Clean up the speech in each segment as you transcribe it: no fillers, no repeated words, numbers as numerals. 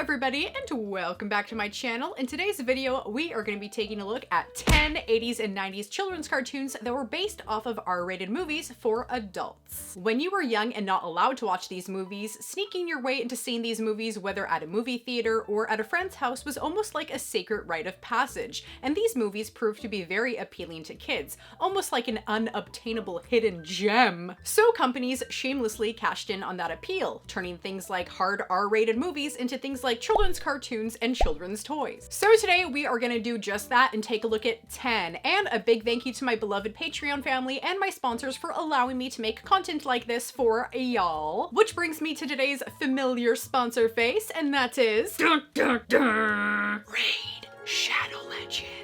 everybody, and welcome back to my channel. In today's video, we are going to be taking a look at 10 80s and 90s children's cartoons that were based off of R-rated movies for adults. When you were young and not allowed to watch these movies, sneaking your way into seeing these movies, whether at a movie theater or at a friend's house, was almost like a sacred rite of passage, and these movies proved to be very appealing to kids, almost like an unobtainable hidden gem. So companies shamelessly cashed in on that appeal, turning things like hard R-rated movies into things like children's cartoons and children's toys. So today we are gonna do just that and take a look at 10. And a big thank you to my beloved Patreon family and my sponsors for allowing me to make content like this for y'all. Which brings me to today's familiar sponsor face, and that is Raid Shadow Legends.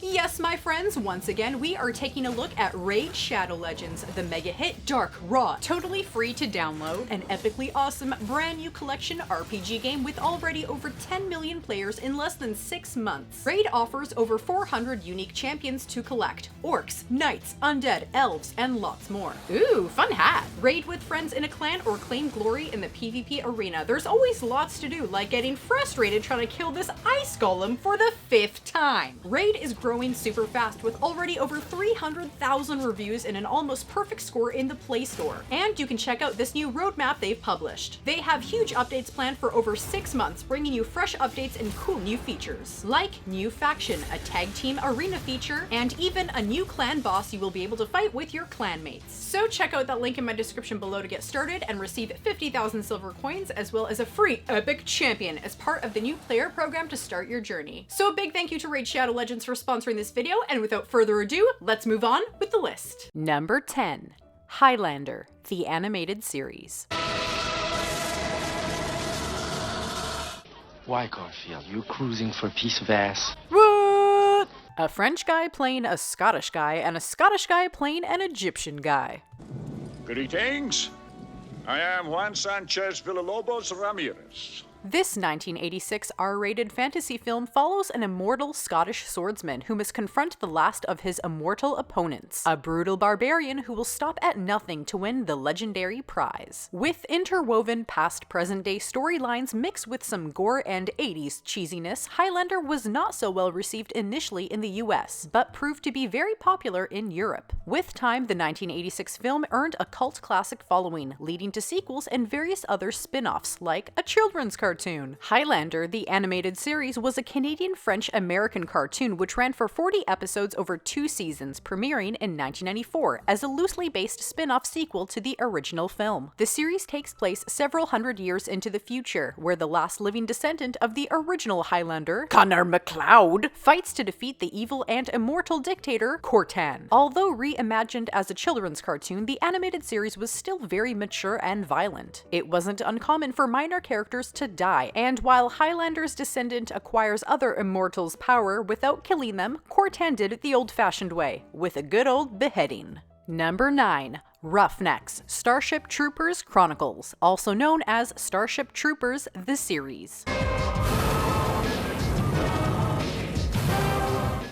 Yes, my friends, once again, we are taking a look at Raid Shadow Legends, the mega hit, dark, raw, totally free to download, an epically awesome brand new collection RPG game with already over 10 million players in less than 6 months. Raid offers over 400 unique champions to collect: orcs, knights, undead, elves, and lots more. Ooh, fun hat! Raid with friends in a clan or claim glory in the PvP arena. There's always lots to do, like getting frustrated trying to kill this ice golem for the 5th time. Raid is growing super fast with already over 300,000 reviews and an almost perfect score in the Play Store. And you can check out this new roadmap they've published. They have huge updates planned for over 6 months, bringing you fresh updates and cool new features, like new faction, a tag team arena feature, and even a new clan boss you will be able to fight with your clanmates. So check out that link in my description below to get started and receive 50,000 silver coins as well as a free epic champion as part of the new player program to start your journey. So a big thank you to Raid Shadow Legends for sponsoring this video, and without further ado, let's move on with the list. Number 10. Highlander, the animated series. Why, Garfield? You cruising for a piece of ass? What? A French guy playing a Scottish guy, and a Scottish guy playing an Egyptian guy. Greetings. I am Juan Sanchez Villalobos Ramirez. This 1986 R-rated fantasy film follows an immortal Scottish swordsman who must confront the last of his immortal opponents, a brutal barbarian who will stop at nothing to win the legendary prize. With interwoven past present day storylines mixed with some gore and 80s cheesiness, Highlander was not so well received initially in the US, but proved to be very popular in Europe. With time, the 1986 film earned a cult classic following, leading to sequels and various other spin-offs, like a children's cartoon. Highlander, the animated series, was a Canadian-French-American cartoon which ran for 40 episodes over 2 seasons, premiering in 1994 as a loosely based spin-off sequel to the original film. The series takes place several hundred years into the future, where the last living descendant of the original Highlander, Connor MacLeod, fights to defeat the evil and immortal dictator, Cortan. Although reimagined as a children's cartoon, the animated series was still very mature and violent. It wasn't uncommon for minor characters to die, and while Highlander's descendant acquires other immortals' power without killing them, Cortan did it the old-fashioned way, with a good old beheading. Number 9. Roughnecks, Starship Troopers Chronicles, also known as Starship Troopers the series.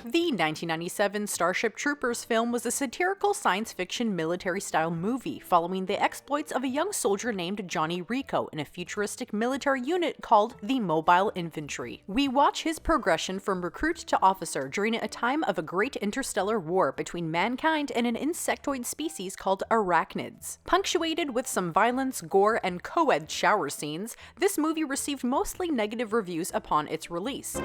The 1997 Starship Troopers film was a satirical science fiction military-style movie following the exploits of a young soldier named Johnny Rico in a futuristic military unit called the Mobile Infantry. We watch his progression from recruit to officer during a time of a great interstellar war between mankind and an insectoid species called arachnids. Punctuated with some violence, gore, and co-ed shower scenes, this movie received mostly negative reviews upon its release.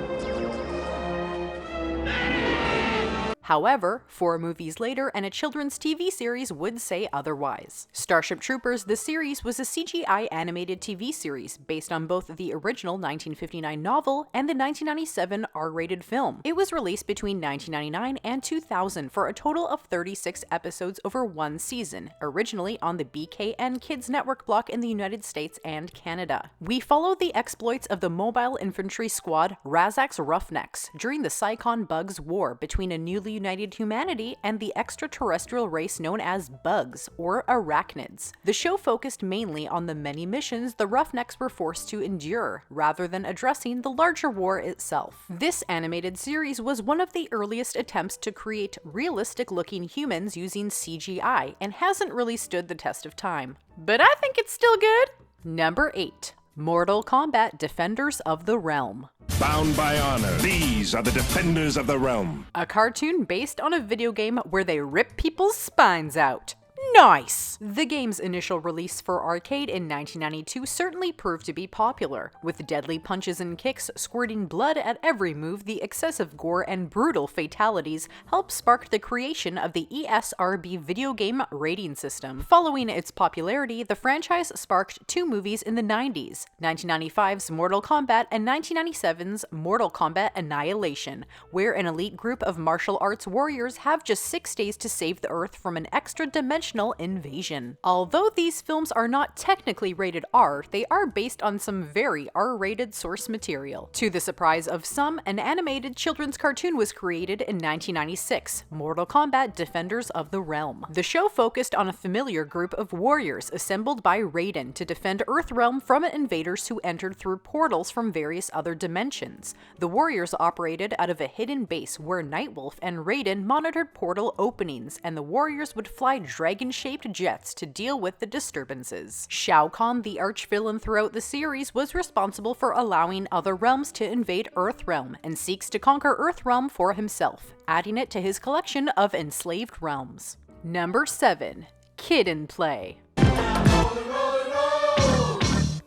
However, 4 movies later and a children's TV series would say otherwise. Starship Troopers the series was a CGI animated TV series based on both the original 1959 novel and the 1997 R-rated film. It was released between 1999 and 2000 for a total of 36 episodes over 1 season, originally on the BKN Kids Network block in the United States and Canada. We follow the exploits of the Mobile Infantry Squad Razak's Roughnecks during the Psychon Bugs War between a newly united humanity and the extraterrestrial race known as bugs, or arachnids. The show focused mainly on the many missions the Roughnecks were forced to endure, rather than addressing the larger war itself. This animated series was one of the earliest attempts to create realistic-looking humans using CGI, and hasn't really stood the test of time. But I think it's still good! Number 8. Mortal Kombat Defenders of the Realm. Bound by honor, these are the defenders of the realm. A cartoon based on a video game where they rip people's spines out. Nice! The game's initial release for arcade in 1992 certainly proved to be popular. With deadly punches and kicks, squirting blood at every move, the excessive gore and brutal fatalities helped spark the creation of the ESRB video game rating system. Following its popularity, the franchise sparked two movies in the 90s, 1995's Mortal Kombat and 1997's Mortal Kombat Annihilation, where an elite group of martial arts warriors have just 6 days to save the Earth from an extra-dimensional invasion. Although these films are not technically rated R, they are based on some very R-rated source material. To the surprise of some, an animated children's cartoon was created in 1996, Mortal Kombat Defenders of the Realm. The show focused on a familiar group of warriors assembled by Raiden to defend Earthrealm from invaders who entered through portals from various other dimensions. The warriors operated out of a hidden base where Nightwolf and Raiden monitored portal openings, and the warriors would fly dragon-shaped jets to deal with the disturbances. Shao Kahn, the arch-villain throughout the series, was responsible for allowing other realms to invade Earthrealm and seeks to conquer Earthrealm for himself, adding it to his collection of enslaved realms. Number 7. Kid in Play.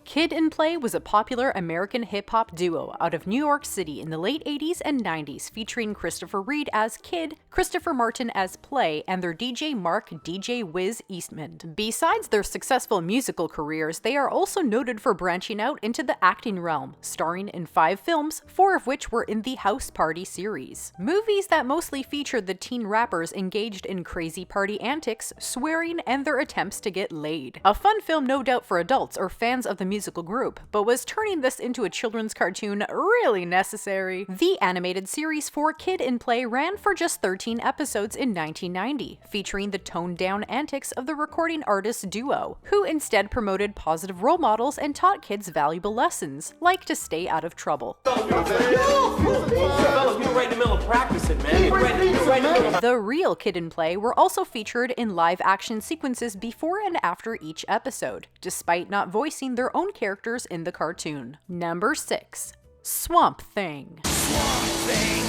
Kid in Play was a popular American hip-hop duo out of New York City in the late 80s and 90s, featuring Christopher Reed as Kid, Christopher Martin as Play, and their DJ Mark DJ Wiz Eastman. Besides their successful musical careers, they are also noted for branching out into the acting realm, starring in 5 films, 4 of which were in the House Party series. Movies that mostly featured the teen rappers engaged in crazy party antics, swearing, and their attempts to get laid. A fun film no doubt for adults or fans of the musical group, but was turning this into a children's cartoon really necessary? The animated series for Kid in Play ran for just 13 episodes in 1990, featuring the toned-down antics of the recording artist duo, who instead promoted positive role models and taught kids valuable lessons, like to stay out of trouble. The real Kid in Play were also featured in live-action sequences before and after each episode, despite not voicing their own characters in the cartoon. Number 6. Swamp Thing. Swamp Thing.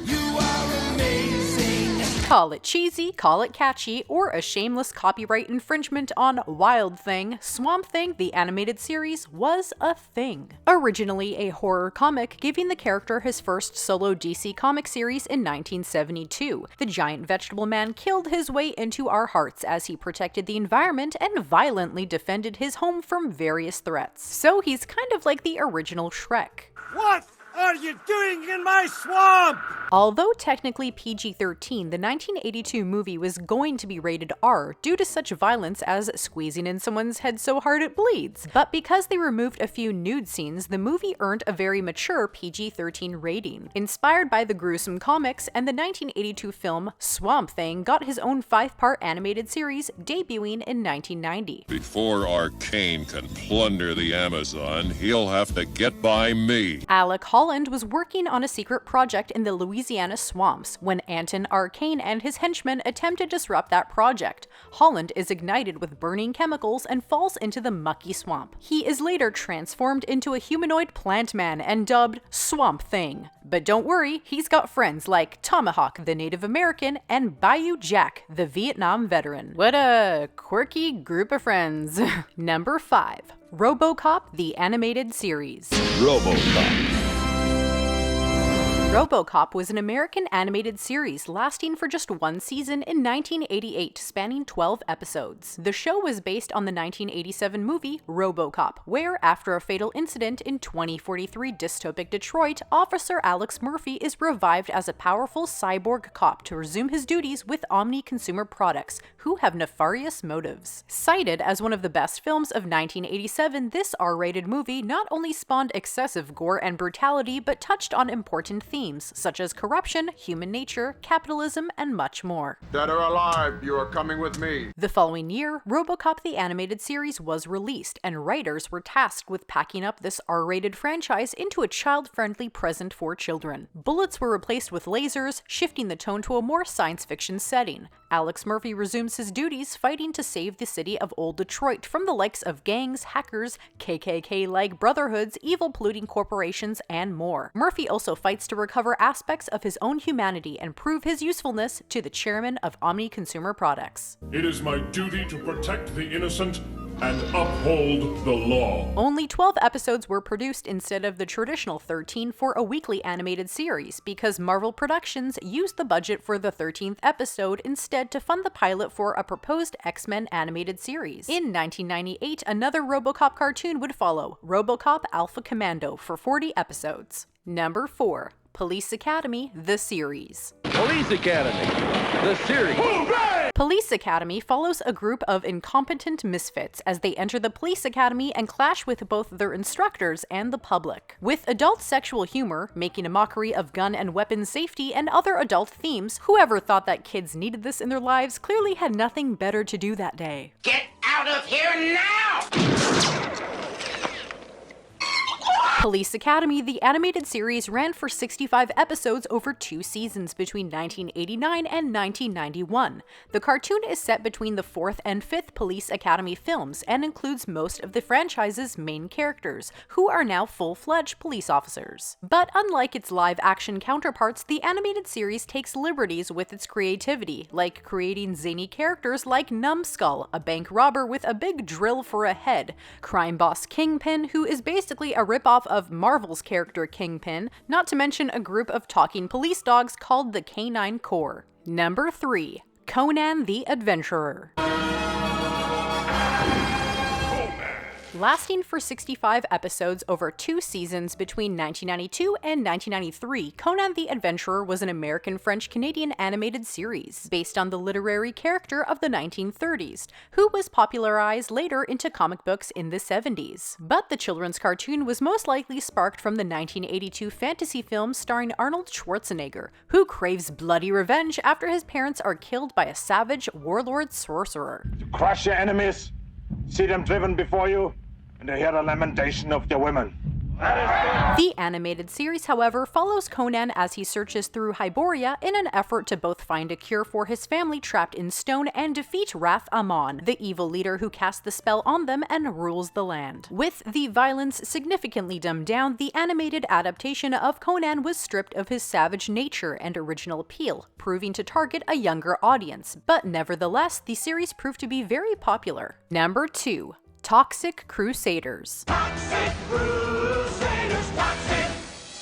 You are amazing. Call it cheesy, call it catchy, or a shameless copyright infringement on Wild Thing, Swamp Thing, the animated series, was a thing. Originally a horror comic, giving the character his first solo DC comic series in 1972, the giant vegetable man killed his way into our hearts as he protected the environment and violently defended his home from various threats. So he's kind of like the original Shrek. What are you doing in my swamp? Although technically PG-13, the 1982 movie was going to be rated R due to such violence as squeezing in someone's head so hard it bleeds. But because they removed a few nude scenes, the movie earned a very mature PG-13 rating. Inspired by the gruesome comics, and the 1982 film Swamp Thing got his own 5-part animated series, debuting in 1990. Before Arcane can plunder the Amazon, he'll have to get by me. Alec Holland was working on a secret project in the Louisiana swamps when Anton Arcane and his henchmen attempt to disrupt that project. Holland is ignited with burning chemicals and falls into the mucky swamp. He is later transformed into a humanoid plant man and dubbed Swamp Thing. But don't worry, he's got friends like Tomahawk, the Native American, and Bayou Jack, the Vietnam veteran. What a quirky group of friends. Number 5. RoboCop, the animated series. RoboCop. RoboCop was an American animated series lasting for just 1 season in 1988, spanning 12 episodes. The show was based on the 1987 movie RoboCop, where, after a fatal incident in 2043 dystopic Detroit, Officer Alex Murphy is revived as a powerful cyborg cop to resume his duties with Omni Consumer Products, who have nefarious motives. Cited as one of the best films of 1987, this R-rated movie not only spawned excessive gore and brutality, but touched on important themes themes such as corruption, human nature, capitalism, and much more. Dead or alive, you are coming with me. The following year, RoboCop the animated series was released, and writers were tasked with packing up this R-rated franchise into a child-friendly present for children. Bullets were replaced with lasers, shifting the tone to a more science fiction setting. Alex Murphy resumes his duties fighting to save the city of Old Detroit from the likes of gangs, hackers, KKK-like brotherhoods, evil polluting corporations, and more. Murphy also fights to recover aspects of his own humanity and prove his usefulness to the chairman of Omni Consumer Products. It is my duty to protect the innocent and uphold the law. Only 12 episodes were produced instead of the traditional 13 for a weekly animated series, because Marvel Productions used the budget for the 13th episode instead to fund the pilot for a proposed X-Men animated series. In 1998, another RoboCop cartoon would follow, RoboCop Alpha Commando, for 40 episodes. Number 4. Police Academy, the series. Police Academy, the series. Police Academy follows a group of incompetent misfits as they enter the police academy and clash with both their instructors and the public. With adult sexual humor, making a mockery of gun and weapon safety and other adult themes, whoever thought that kids needed this in their lives clearly had nothing better to do that day. Get out of here now! Police Academy, the animated series, ran for 65 episodes over 2 seasons between 1989 and 1991. The cartoon is set between the 4th and 5th Police Academy films and includes most of the franchise's main characters, who are now full-fledged police officers. But unlike its live-action counterparts, the animated series takes liberties with its creativity, like creating zany characters like Numbskull, a bank robber with a big drill for a head, crime boss Kingpin, who is basically a ripoff of Marvel's character Kingpin, not to mention a group of talking police dogs called the Canine Corps. Number 3. Conan the Adventurer. Lasting for 65 episodes over 2 seasons between 1992 and 1993, Conan the Adventurer was an American-French-Canadian animated series based on the literary character of the 1930s, who was popularized later into comic books in the 70s. But the children's cartoon was most likely sparked from the 1982 fantasy film starring Arnold Schwarzenegger, who craves bloody revenge after his parents are killed by a savage warlord sorcerer. To crush your enemies, see them driven before you, and to hear the lamentation of their women. The animated series, however, follows Conan as he searches through Hyboria in an effort to both find a cure for his family trapped in stone and defeat Wrath Amon, the evil leader who casts the spell on them and rules the land. With the violence significantly dumbed down, the animated adaptation of Conan was stripped of his savage nature and original appeal, proving to target a younger audience, but nevertheless, the series proved to be very popular. Number 2. Toxic Crusaders.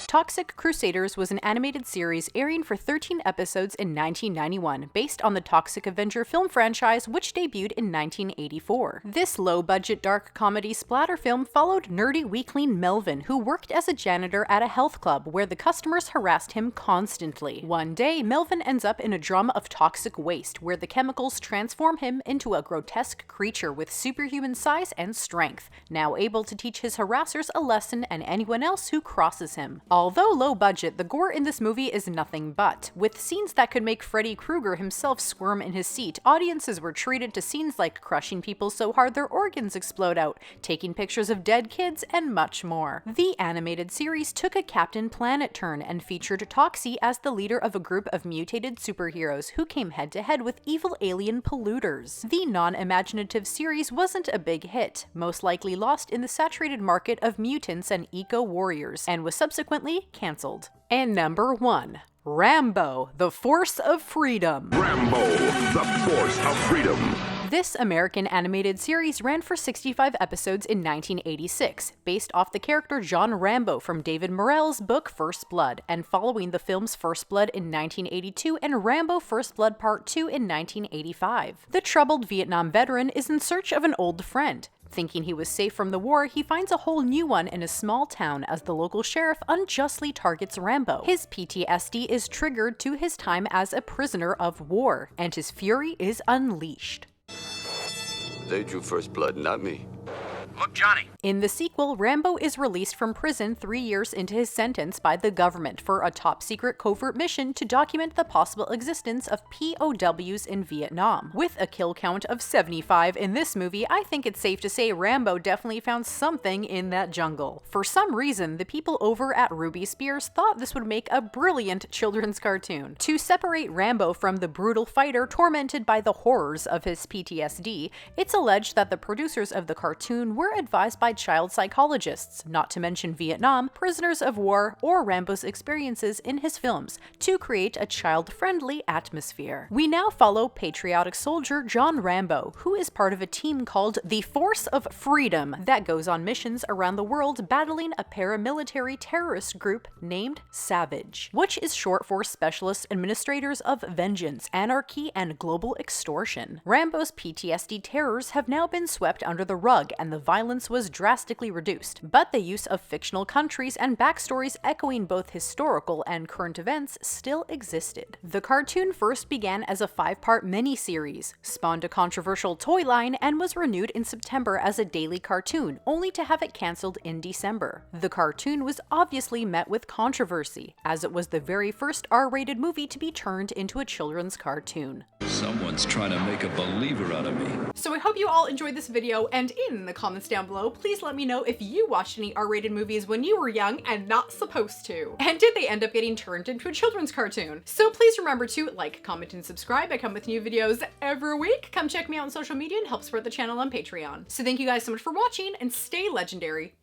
Toxic Crusaders was an animated series airing for 13 episodes in 1991, based on the Toxic Avenger film franchise, which debuted in 1984. This low-budget dark comedy splatter film followed nerdy weakling Melvin, who worked as a janitor at a health club where the customers harassed him constantly. One day, Melvin ends up in a drum of toxic waste, where the chemicals transform him into a grotesque creature with superhuman size and strength, now able to teach his harassers a lesson and anyone else who crosses him. Although low budget, the gore in this movie is nothing but. With scenes that could make Freddy Krueger himself squirm in his seat, audiences were treated to scenes like crushing people so hard their organs explode out, taking pictures of dead kids, and much more. The animated series took a Captain Planet turn and featured Toxie as the leader of a group of mutated superheroes who came head-to-head with evil alien polluters. The non-imaginative series wasn't a big hit, most likely lost in the saturated market of mutants and eco-warriors, and was subsequently cancelled. And number 1. Rambo, the Force of Freedom. Rambo, the Force of Freedom. This American animated series ran for 65 episodes in 1986, based off the character John Rambo from David Morrell's book First Blood, and following the films First Blood in 1982 and Rambo First Blood Part 2 in 1985. The troubled Vietnam veteran is in search of an old friend. Thinking he was safe from the war, he finds a whole new one in a small town as the local sheriff unjustly targets Rambo. His PTSD is triggered to his time as a prisoner of war, and his fury is unleashed. They drew first blood, not me. Look, Johnny. In the sequel, Rambo is released from prison 3 years into his sentence by the government for a top-secret covert mission to document the possible existence of POWs in Vietnam. With a kill count of 75 in this movie, I think it's safe to say Rambo definitely found something in that jungle. For some reason, the people over at Ruby Spears thought this would make a brilliant children's cartoon. To separate Rambo from the brutal fighter tormented by the horrors of his PTSD, it's alleged that the producers of the cartoon were advised by child psychologists, not to mention Vietnam, prisoners of war, or Rambo's experiences in his films, to create a child-friendly atmosphere. We now follow patriotic soldier John Rambo, who is part of a team called the Force of Freedom that goes on missions around the world battling a paramilitary terrorist group named Savage, which is short for Specialist Administrators of Vengeance, Anarchy, and Global Extortion. Rambo's PTSD terrors have now been swept under the rug and the violence was drastically reduced, but the use of fictional countries and backstories echoing both historical and current events still existed. The cartoon first began as a 5-part miniseries, spawned a controversial toy line, and was renewed in September as a daily cartoon, only to have it cancelled in December. The cartoon was obviously met with controversy, as it was the very first R-rated movie to be turned into a children's cartoon. Someone's trying to make a believer out of me. So I hope you all enjoyed this video, and in the comments down below, please let me know if you watched any R-rated movies when you were young and not supposed to. And did they end up getting turned into a children's cartoon? So please remember to like, comment, and subscribe. I come with new videos every week. Come check me out on social media and help support the channel on Patreon. So thank you guys so much for watching, and stay legendary.